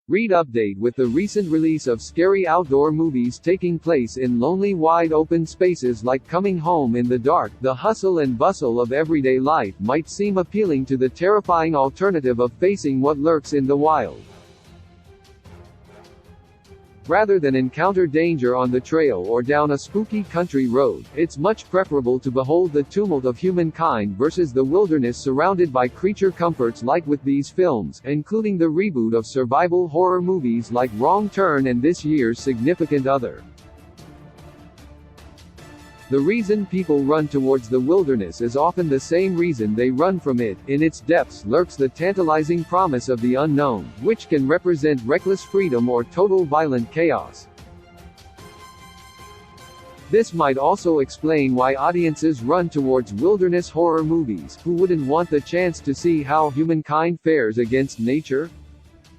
Read update with the recent release of scary outdoor movies taking place in lonely wide open spaces like Coming Home in the Dark, the hustle and bustle of everyday life might seem appealing to the terrifying alternative of facing what lurks in the wild. Rather than encounter danger on the trail or down a spooky country road, it's much preferable to behold the tumult of humankind versus the wilderness surrounded by creature comforts like with these films, including the reboot of survival horror movies like Wrong Turn and this year's Significant Other. The reason people run towards the wilderness is often the same reason they run from it. In its depths lurks the tantalizing promise of the unknown, which can represent reckless freedom or total violent chaos. This might also explain why audiences run towards wilderness horror movies. Who wouldn't want the chance to see how humankind fares against nature?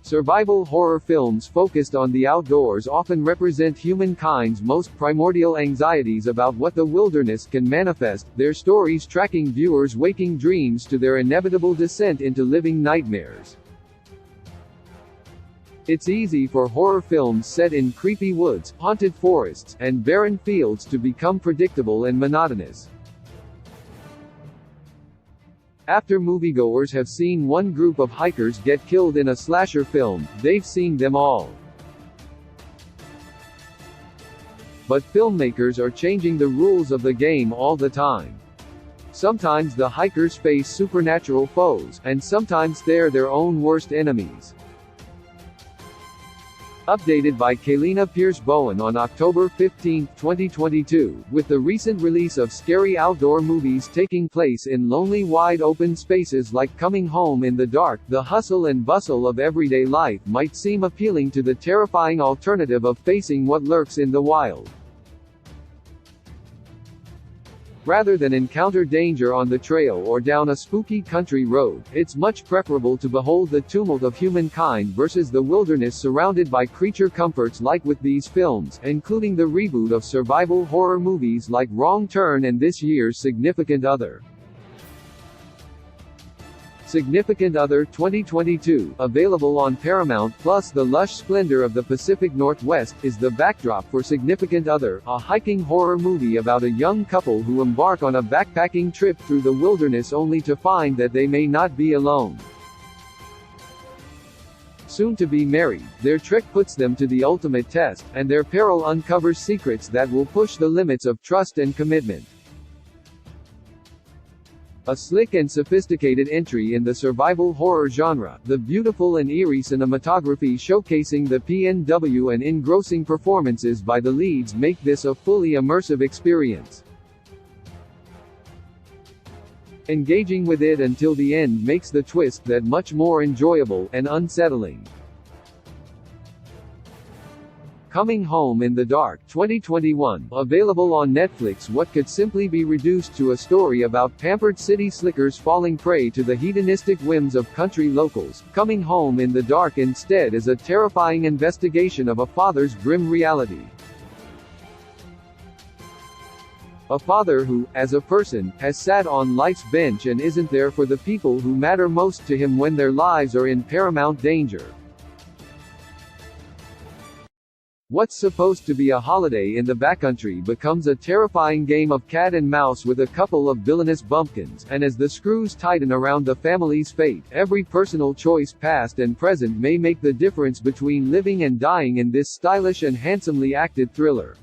Survival horror films focused on the outdoors often represent humankind's most primordial anxieties about what the wilderness can manifest, their stories tracking viewers' waking dreams to their inevitable descent into living nightmares. It's easy for horror films set in creepy woods, haunted forests, and barren fields to become predictable and monotonous. After moviegoers have seen one group of hikers get killed in a slasher film, they've seen them all. But filmmakers are changing the rules of the game all the time. Sometimes the hikers face supernatural foes, and sometimes they're their own worst enemies. Updated by Kaylina Pierce-Bowen on October 15, 2022, with the recent release of scary outdoor movies taking place in lonely wide open spaces like Coming Home in the Dark, the hustle and bustle of everyday life might seem appealing to the terrifying alternative of facing what lurks in the wild. Rather than encounter danger on the trail or down a spooky country road, it's much preferable to behold the tumult of humankind versus the wilderness surrounded by creature comforts like with these films, including the reboot of survival horror movies like Wrong Turn and this year's Significant Other. Significant Other 2022, available on Paramount Plus. The lush splendor of the Pacific Northwest is the backdrop for Significant Other, a hiking horror movie about a young couple who embark on a backpacking trip through the wilderness only to find that they may not be alone. Soon to be married, their trek puts them to the ultimate test, and their peril uncovers secrets that will push the limits of trust and commitment. A slick and sophisticated entry in the survival horror genre, the beautiful and eerie cinematography showcasing the PNW and engrossing performances by the leads make this a fully immersive experience. Engaging with it until the end makes the twist that much more enjoyable and unsettling. Coming Home in the Dark 2021, available on Netflix. What could simply be reduced to a story about pampered city slickers falling prey to the hedonistic whims of country locals, Coming Home in the Dark instead is a terrifying investigation of a father's grim reality. A father who, as a person, has sat on life's bench and isn't there for the people who matter most to him when their lives are in paramount danger. What's supposed to be a holiday in the backcountry becomes a terrifying game of cat and mouse with a couple of villainous bumpkins, and as the screws tighten around the family's fate, every personal choice past and present may make the difference between living and dying in this stylish and handsomely acted thriller.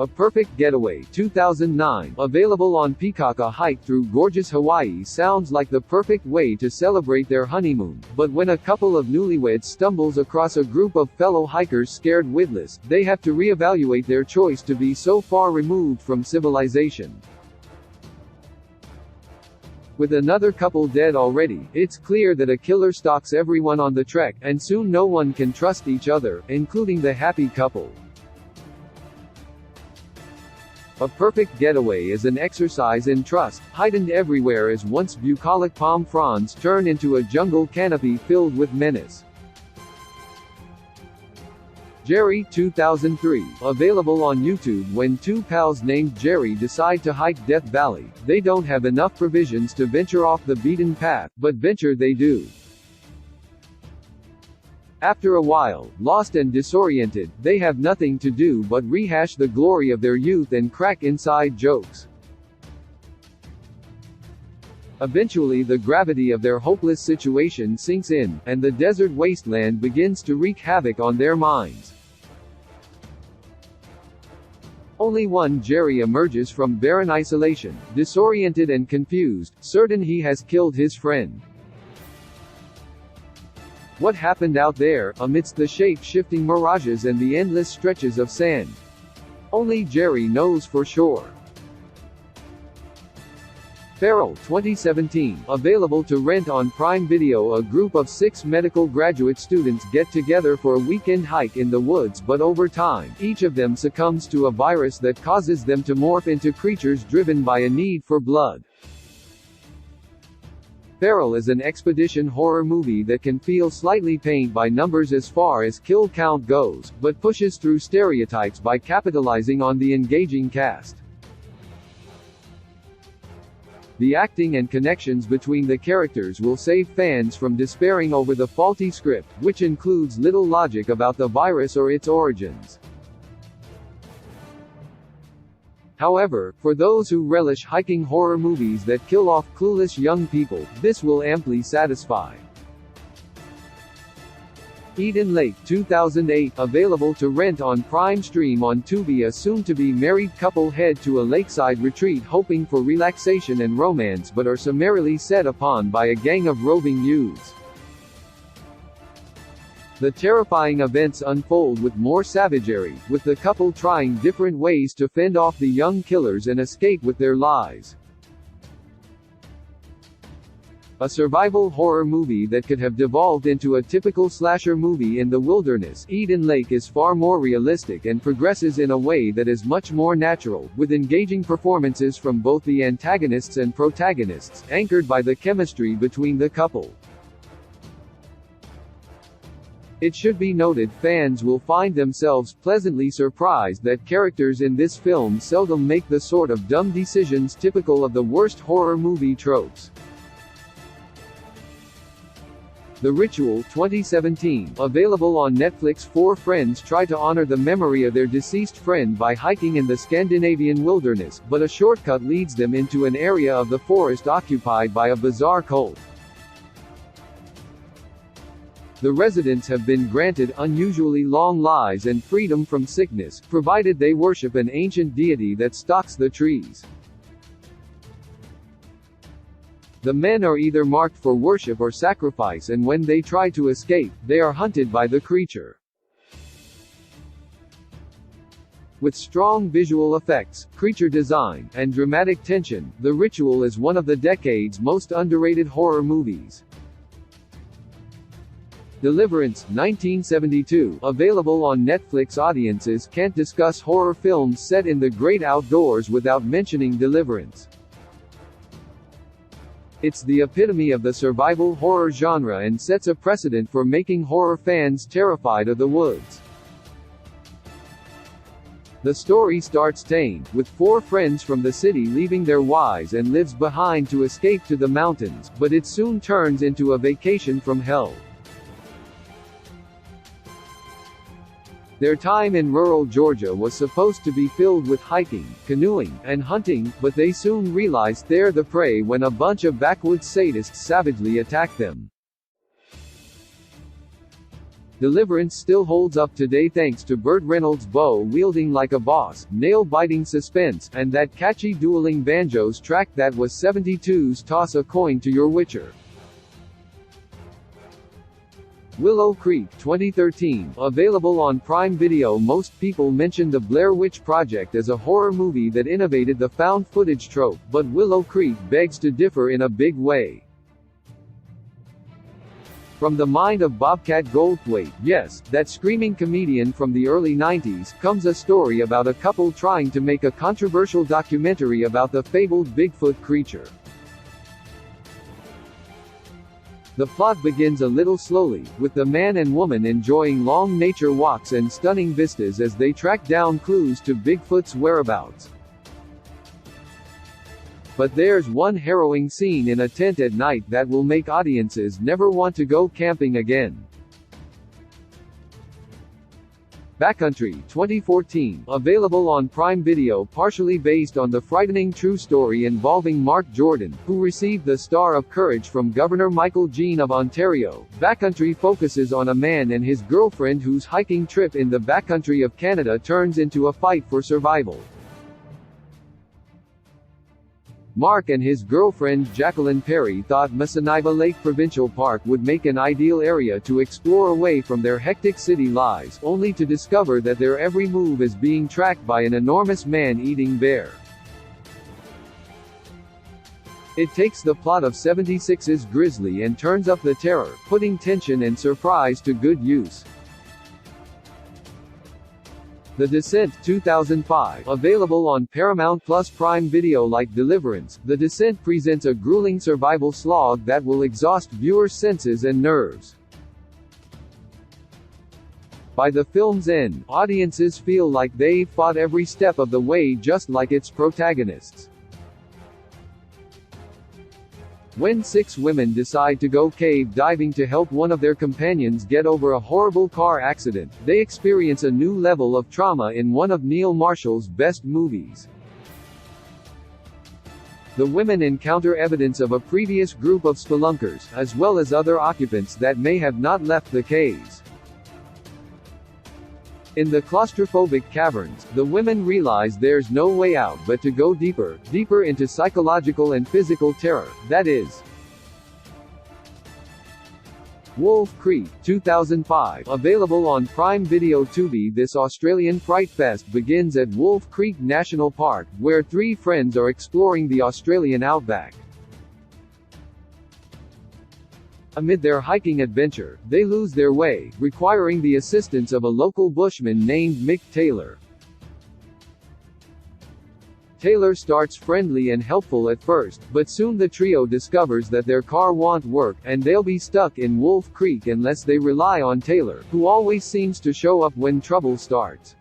A Perfect Getaway 2009, available on Peacock. A hike through gorgeous Hawaii sounds like the perfect way to celebrate their honeymoon, but when a couple of newlyweds stumbles across a group of fellow hikers scared witless, they have to reevaluate their choice to be so far removed from civilization. With another couple dead already, it's clear that a killer stalks everyone on the trek, and soon no one can trust each other, including the happy couple. A Perfect Getaway is an exercise in trust, heightened everywhere as once bucolic palm fronds turn into a jungle canopy filled with menace. Jerry 2003, available on YouTube. When two pals named Jerry decide to hike Death Valley, they don't have enough provisions to venture off the beaten path, but venture they do. After a while, lost and disoriented, they have nothing to do but rehash the glory of their youth and crack inside jokes. Eventually the gravity of their hopeless situation sinks in, and the desert wasteland begins to wreak havoc on their minds. Only one Jerry emerges from barren isolation, disoriented and confused, certain he has killed his friend. What happened out there, amidst the shape-shifting mirages and the endless stretches of sand? Only Jerry knows for sure. Feral 2017, available to rent on Prime Video. A group of 6 medical graduate students get together for a weekend hike in the woods, but over time, each of them succumbs to a virus that causes them to morph into creatures driven by a need for blood. Feral is an expedition horror movie that can feel slightly paint by numbers as far as kill count goes, but pushes through stereotypes by capitalizing on the engaging cast. The acting and connections between the characters will save fans from despairing over the faulty script, which includes little logic about the virus or its origins. However, for those who relish hiking horror movies that kill off clueless young people, this will amply satisfy. Eden Lake 2008, available to rent on Prime Stream on Tubi. A soon-to-be married couple head to a lakeside retreat hoping for relaxation and romance, but are summarily set upon by a gang of roving youths. The terrifying events unfold with more savagery, with the couple trying different ways to fend off the young killers and escape with their lives. A survival horror movie that could have devolved into a typical slasher movie in the wilderness, Eden Lake is far more realistic and progresses in a way that is much more natural, with engaging performances from both the antagonists and protagonists, anchored by the chemistry between the couple. It should be noted, fans will find themselves pleasantly surprised that characters in this film seldom make the sort of dumb decisions typical of the worst horror movie tropes. The Ritual 2017, available on Netflix. 4 friends try to honor the memory of their deceased friend by hiking in the Scandinavian wilderness, but a shortcut leads them into an area of the forest occupied by a bizarre cult. The residents have been granted unusually long lives and freedom from sickness, provided they worship an ancient deity that stalks the trees. The men are either marked for worship or sacrifice, and when they try to escape, they are hunted by the creature. With strong visual effects, creature design, and dramatic tension, The Ritual is one of the decade's most underrated horror movies. Deliverance 1972, available on Netflix. Audiences can't discuss horror films set in the great outdoors without mentioning Deliverance. It's the epitome of the survival horror genre and sets a precedent for making horror fans terrified of the woods. The story starts tame, with 4 friends from the city leaving their wives and lives behind to escape to the mountains, but it soon turns into a vacation from hell. Their time in rural Georgia was supposed to be filled with hiking, canoeing, and hunting, but they soon realized they're the prey when a bunch of backwoods sadists savagely attack them. Deliverance still holds up today thanks to Burt Reynolds' bow-wielding like a boss, nail-biting suspense, and that catchy dueling banjos track that was 72's Toss a Coin to Your Witcher. Willow Creek 2013, available on Prime Video. Most people mention The Blair Witch Project as a horror movie that innovated the found footage trope, but Willow Creek begs to differ in a big way. From the mind of Bobcat Goldthwait, yes, that screaming comedian from the early 90s, comes a story about a couple trying to make a controversial documentary about the fabled Bigfoot creature. The plot begins a little slowly, with the man and woman enjoying long nature walks and stunning vistas as they track down clues to Bigfoot's whereabouts. But there's one harrowing scene in a tent at night that will make audiences never want to go camping again. Backcountry, 2014, available on Prime Video, partially based on the frightening true story involving Mark Jordan, who received the Star of Courage from Governor Michael Jean of Ontario. Backcountry focuses on a man and his girlfriend whose hiking trip in the backcountry of Canada turns into a fight for survival. Mark and his girlfriend Jacqueline Perry thought Masaniba Lake Provincial Park would make an ideal area to explore away from their hectic city lives, only to discover that their every move is being tracked by an enormous man-eating bear. It takes the plot of 76's Grizzly and turns up the terror, putting tension and surprise to good use. The Descent, 2005, available on Paramount Plus Prime Video. Like Deliverance, The Descent presents a grueling survival slog that will exhaust viewers' senses and nerves. By the film's end, audiences feel like they've fought every step of the way just like its protagonists. When 6 women decide to go cave diving to help one of their companions get over a horrible car accident, they experience a new level of trauma in one of Neil Marshall's best movies. The women encounter evidence of a previous group of spelunkers, as well as other occupants that may have not left the caves. In the claustrophobic caverns, the women realize there's no way out but to go deeper, deeper into psychological and physical terror, that is. Wolf Creek, 2005, available on Prime Video. Tubi. This Australian Fright Fest begins at Wolf Creek National Park, where 3 friends are exploring the Australian outback. Amid their hiking adventure, they lose their way, requiring the assistance of a local bushman named Mick Taylor. Taylor starts friendly and helpful at first, but soon the trio discovers that their car won't work, and they'll be stuck in Wolf Creek unless they rely on Taylor, who always seems to show up when trouble starts.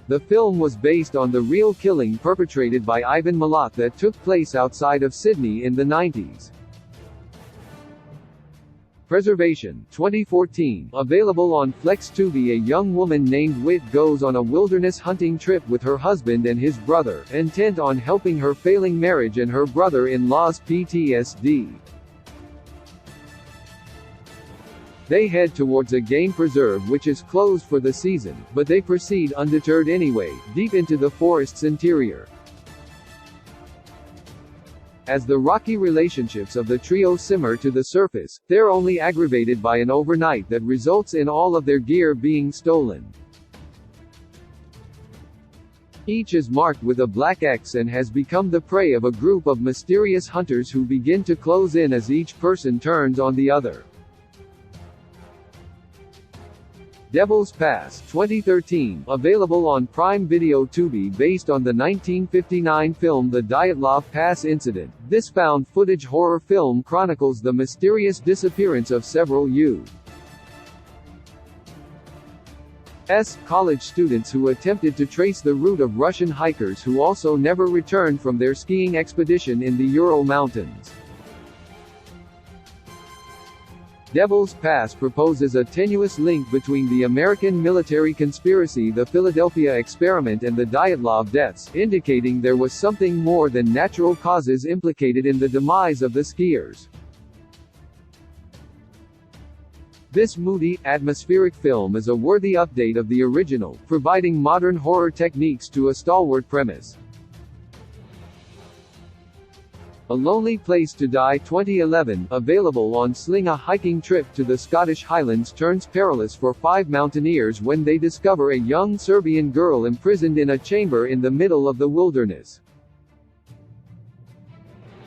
The film was based on the real killing perpetrated by Ivan Milat that took place outside of Sydney in the 90s. Preservation, 2014, available on Flex. Tubi. A young woman named Whit goes on a wilderness hunting trip with her husband and his brother, intent on helping her failing marriage and her brother-in-law's PTSD. They head towards a game preserve which is closed for the season, but they proceed undeterred anyway, deep into the forest's interior. As the rocky relationships of the trio simmer to the surface, they're only aggravated by an overnight that results in all of their gear being stolen. Each is marked with a black X and has become the prey of a group of mysterious hunters who begin to close in as each person turns on the other. Devil's Pass, 2013, available on Prime Video. Tubi. Based on the 1959 film The Dyatlov Pass Incident, this found-footage horror film chronicles the mysterious disappearance of several U.S. college students who attempted to trace the route of Russian hikers who also never returned from their skiing expedition in the Ural Mountains. Devil's Pass proposes a tenuous link between the American military conspiracy, the Philadelphia experiment, and the Dyatlov deaths, indicating there was something more than natural causes implicated in the demise of the skiers. This moody, atmospheric film is a worthy update of the original, providing modern horror techniques to a stalwart premise. A Lonely Place to Die, 2011, available on Sling. A hiking trip to the Scottish Highlands turns perilous for 5 mountaineers when they discover a young Serbian girl imprisoned in a chamber in the middle of the wilderness.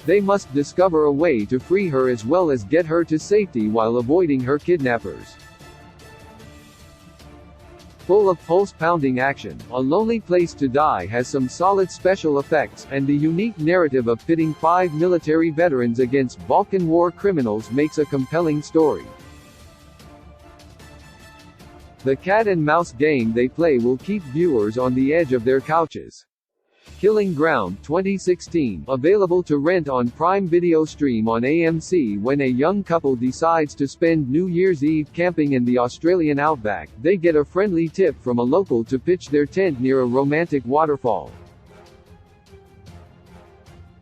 They must discover a way to free her as well as get her to safety while avoiding her kidnappers. Full of pulse-pounding action, A Lonely Place to Die has some solid special effects, and the unique narrative of pitting 5 military veterans against Balkan War criminals makes a compelling story. The cat and mouse game they play will keep viewers on the edge of their couches. Killing Ground 2016, available to rent on Prime Video Stream on AMC. When a young couple decides to spend New Year's Eve camping in the Australian outback, they get a friendly tip from a local to pitch their tent near a romantic waterfall.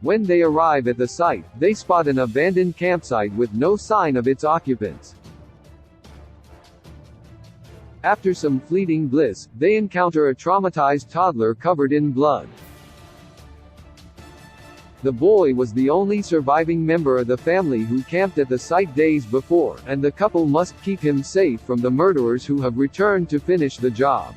When they arrive at the site, they spot an abandoned campsite with no sign of its occupants. After some fleeting bliss, they encounter a traumatized toddler covered in blood. The boy was the only surviving member of the family who camped at the site days before, and the couple must keep him safe from the murderers who have returned to finish the job.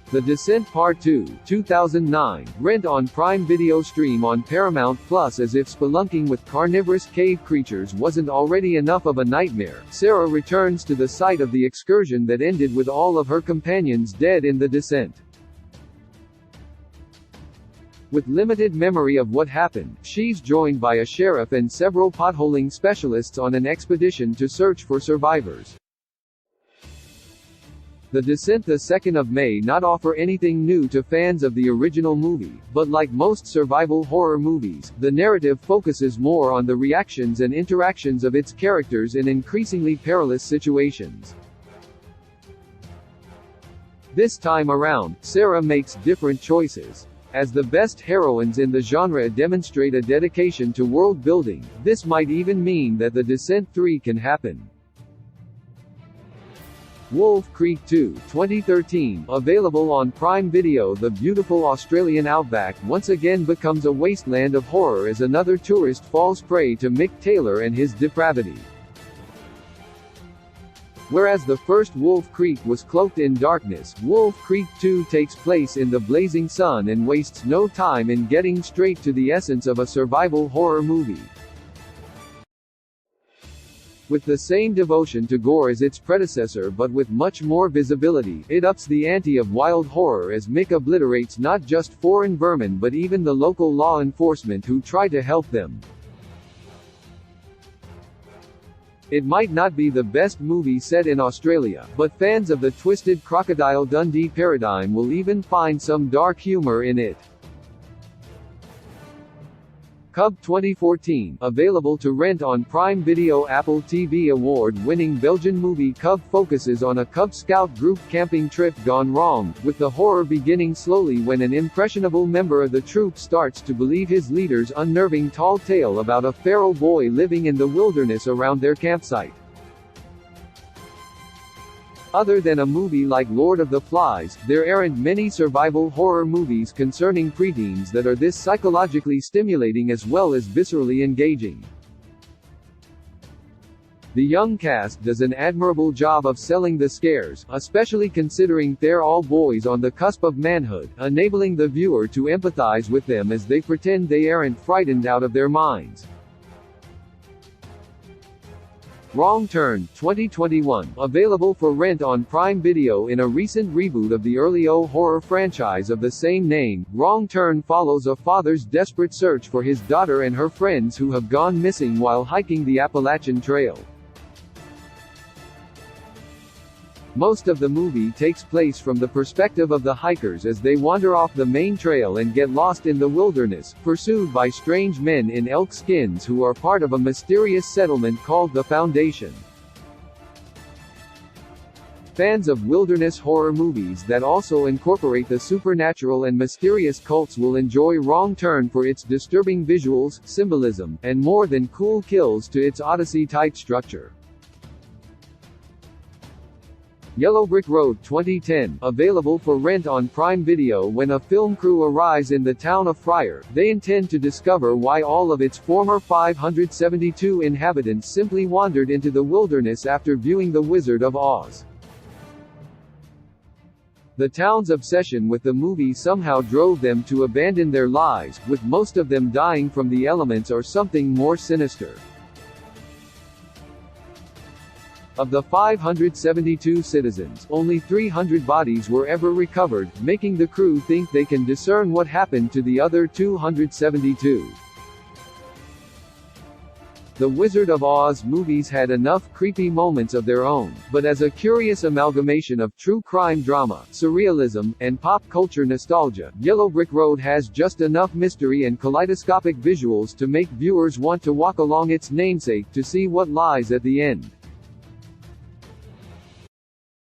The Descent Part 2, 2009, rent on Prime Video Stream on Paramount Plus. As if spelunking with carnivorous cave creatures wasn't already enough of a nightmare, Sarah returns to the site of the excursion that ended with all of her companions dead in the descent. With limited memory of what happened, she's joined by a sheriff and several potholing specialists on an expedition to search for survivors. The Descent, the 2nd of May, not offer anything new to fans of the original movie, but like most survival horror movies, the narrative focuses more on the reactions and interactions of its characters in increasingly perilous situations. This time around, Sarah makes different choices. As the best heroines in the genre demonstrate a dedication to world building, this might even mean that The Descent 3 can happen. Wolf Creek 2, 2013, available on Prime Video. The beautiful Australian outback once again becomes a wasteland of horror as another tourist falls prey to Mick Taylor and his depravity. Whereas the first Wolf Creek was cloaked in darkness, Wolf Creek 2 takes place in the blazing sun and wastes no time in getting straight to the essence of a survival horror movie. With the same devotion to gore as its predecessor but with much more visibility, it ups the ante of wild horror as Mick obliterates not just foreign vermin but even the local law enforcement who try to help them. It might not be the best movie set in Australia, but fans of the twisted Crocodile Dundee paradigm will even find some dark humor in it. Cub 2014, available to rent on Prime Video. Apple TV award-winning Belgian movie Cub focuses on a Cub Scout group camping trip gone wrong, with the horror beginning slowly when an impressionable member of the troop starts to believe his leader's unnerving tall tale about a feral boy living in the wilderness around their campsite. Other than a movie like Lord of the Flies, there aren't many survival horror movies concerning preteens that are this psychologically stimulating as well as viscerally engaging. The young cast does an admirable job of selling the scares, especially considering they're all boys on the cusp of manhood, enabling the viewer to empathize with them as they pretend they aren't frightened out of their minds. Wrong Turn 2021, available for rent on Prime Video. In a recent reboot of the early horror franchise of the same name, Wrong Turn follows a father's desperate search for his daughter and her friends who have gone missing while hiking the Appalachian Trail. Most of the movie takes place from the perspective of the hikers as they wander off the main trail and get lost in the wilderness, pursued by strange men in elk skins who are part of a mysterious settlement called the Foundation. Fans of wilderness horror movies that also incorporate the supernatural and mysterious cults will enjoy Wrong Turn for its disturbing visuals, symbolism, and more than cool kills to its Odyssey-type structure. Yellow Brick Road 2010, available for rent on Prime Video. When a film crew arrives in the town of Fryer, they intend to discover why all of its former 572 inhabitants simply wandered into the wilderness after viewing The Wizard of Oz. The town's obsession with the movie somehow drove them to abandon their lives, with most of them dying from the elements or something more sinister. Of the 572 citizens, only 300 bodies were ever recovered, making the crew think they can discern what happened to the other 272. The Wizard of Oz movies had enough creepy moments of their own, but as a curious amalgamation of true crime drama, surrealism, and pop culture nostalgia, Yellow Brick Road has just enough mystery and kaleidoscopic visuals to make viewers want to walk along its namesake to see what lies at the end.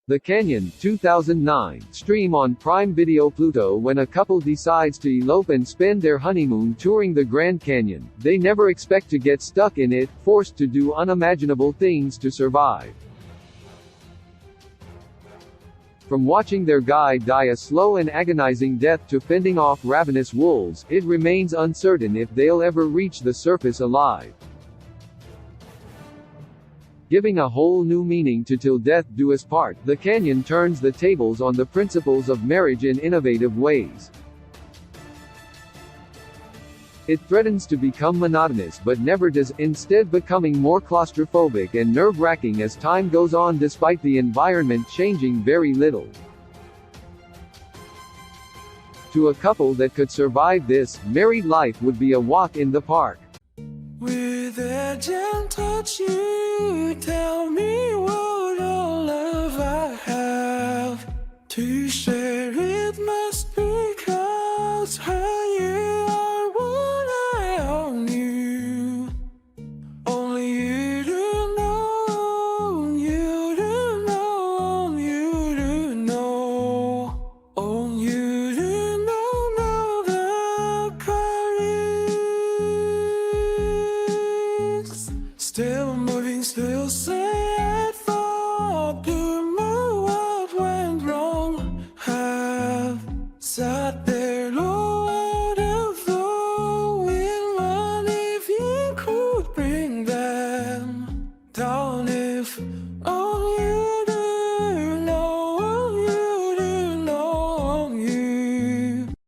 The Canyon, 2009, stream on Prime Video. Pluto. When a couple decides to elope and spend their honeymoon touring the Grand Canyon, they never expect to get stuck in it, forced to do unimaginable things to survive. From watching their guide die a slow and agonizing death to fending off ravenous wolves, it remains uncertain if they'll ever reach the surface alive. Giving a whole new meaning to Till Death Do Us Part, The Canyon turns the tables on the principles of marriage in innovative ways. It threatens to become monotonous but never does, instead becoming more claustrophobic and nerve-wracking as time goes on despite the environment changing very little. To a couple that could survive this, married life would be a walk in the park. With a gentle touch you tell me what all love I have to say.